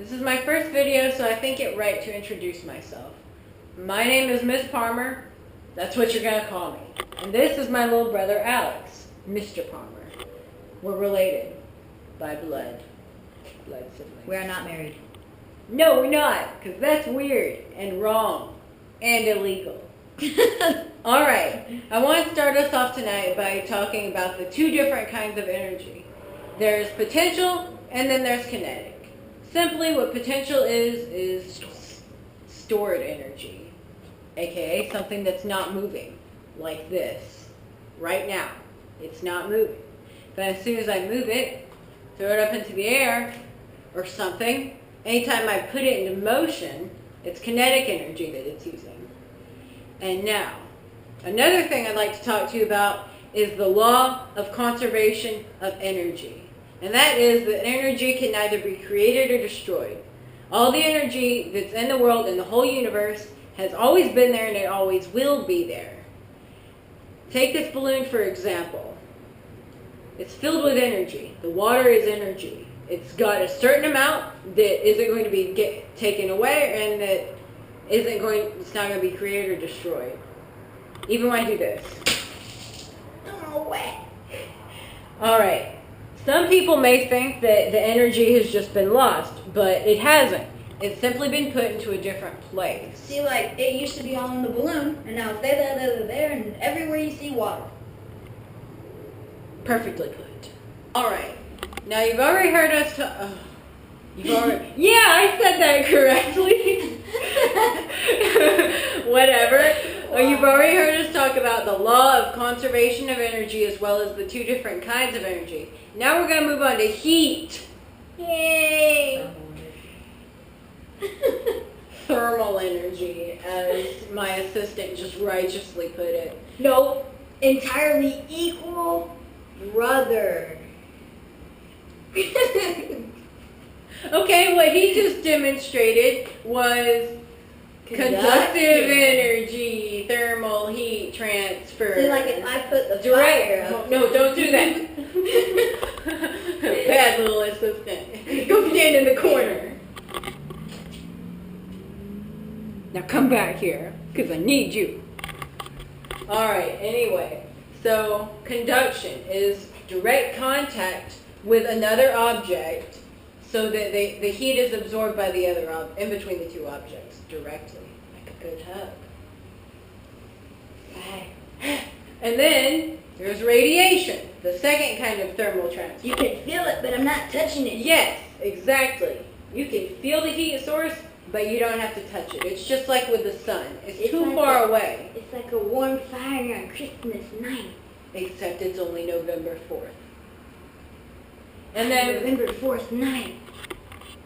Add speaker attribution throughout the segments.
Speaker 1: This is my first video, so I think it right to introduce myself. My name is Miss Parmer. That's what you're gonna call me. And this is my little brother Alex, Mr. Parmer. We're related by blood. Blood siblings.
Speaker 2: We are not married.
Speaker 1: No, we're not, because that's weird and wrong and illegal. Alright, I want to start us off tonight by talking about the two different kinds of energy. There's potential and then there's kinetic. Simply what potential is stored energy, aka something that's not moving, like this. Right now, it's not moving. But as soon as I move it, throw it up into the air or something, anytime I put it into motion, it's kinetic energy that it's using. And now, another thing I'd like to talk to you about is the law of conservation of energy. And that is that energy can neither be created or destroyed. All the energy that's in the world and the whole universe has always been there and it always will be there. Take this balloon for example. It's filled with energy. The water is energy. It's got a certain amount that isn't going to be taken away and that it's not going to be created or destroyed. Even when I do this.
Speaker 2: No way.
Speaker 1: Alright. Some people may think that the energy has just been lost, but it hasn't. It's simply been put into a different place.
Speaker 2: See, like, it used to be all in the balloon, and now it's there, and everywhere you see water.
Speaker 1: Perfectly put. Alright. Now you've already heard us yeah, I said that correctly. Whatever. You've already heard us talk about the law of conservation of energy as well as the two different kinds of energy. Now we're going to move on to heat.
Speaker 2: Yay!
Speaker 1: Thermal energy, as my assistant just righteously put it.
Speaker 2: No, entirely equal brother.
Speaker 1: Okay, what he just demonstrated was conductive energy, thermal heat transfer.
Speaker 2: See, like if I put the
Speaker 1: direct.
Speaker 2: fire up.
Speaker 1: No, don't do that. Bad little assistant. Go stand in the corner. Now come back here, because I need you. Alright, anyway. So, conduction is direct contact with another object so that the heat is absorbed by the other in between the two objects directly, like a good hug. And then there's radiation, the second kind of thermal transfer.
Speaker 2: You can feel it, but I'm not touching it.
Speaker 1: Yes, exactly. You can feel the heat source, but you don't have to touch it. It's just like with the sun. It's too far away.
Speaker 2: It's like a warm fire on Christmas night.
Speaker 1: Except it's only November 4th. And then
Speaker 2: November 4th night.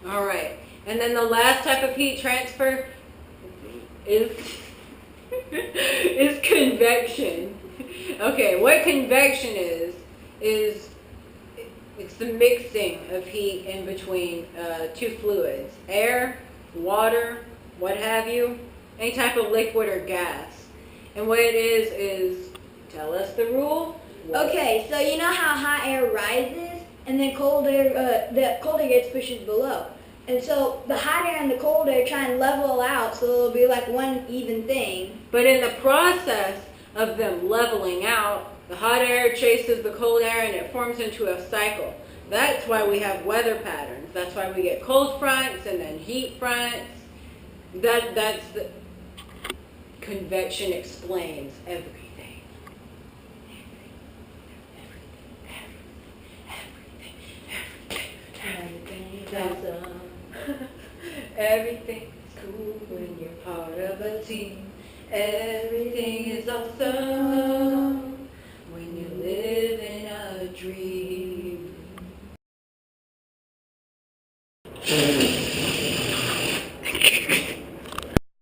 Speaker 1: Alright. And then the last type of heat transfer is is convection. Okay, what convection is it's the mixing of heat in between two fluids. Air, water, what have you, any type of liquid or gas. And what it is tell us the rule.
Speaker 2: Okay, so you know how hot air rises and then cold air, the cold air gets pushed below. And so the hot air and the cold air try and level out so it'll be like one even thing.
Speaker 1: But in the process of them leveling out, the hot air chases the cold air and it forms into a cycle. That's why we have weather patterns. That's why we get cold fronts and then heat fronts. That's the convection explains everything. Everything's cool when you're part of a team. Everything is awesome when you live in a dream.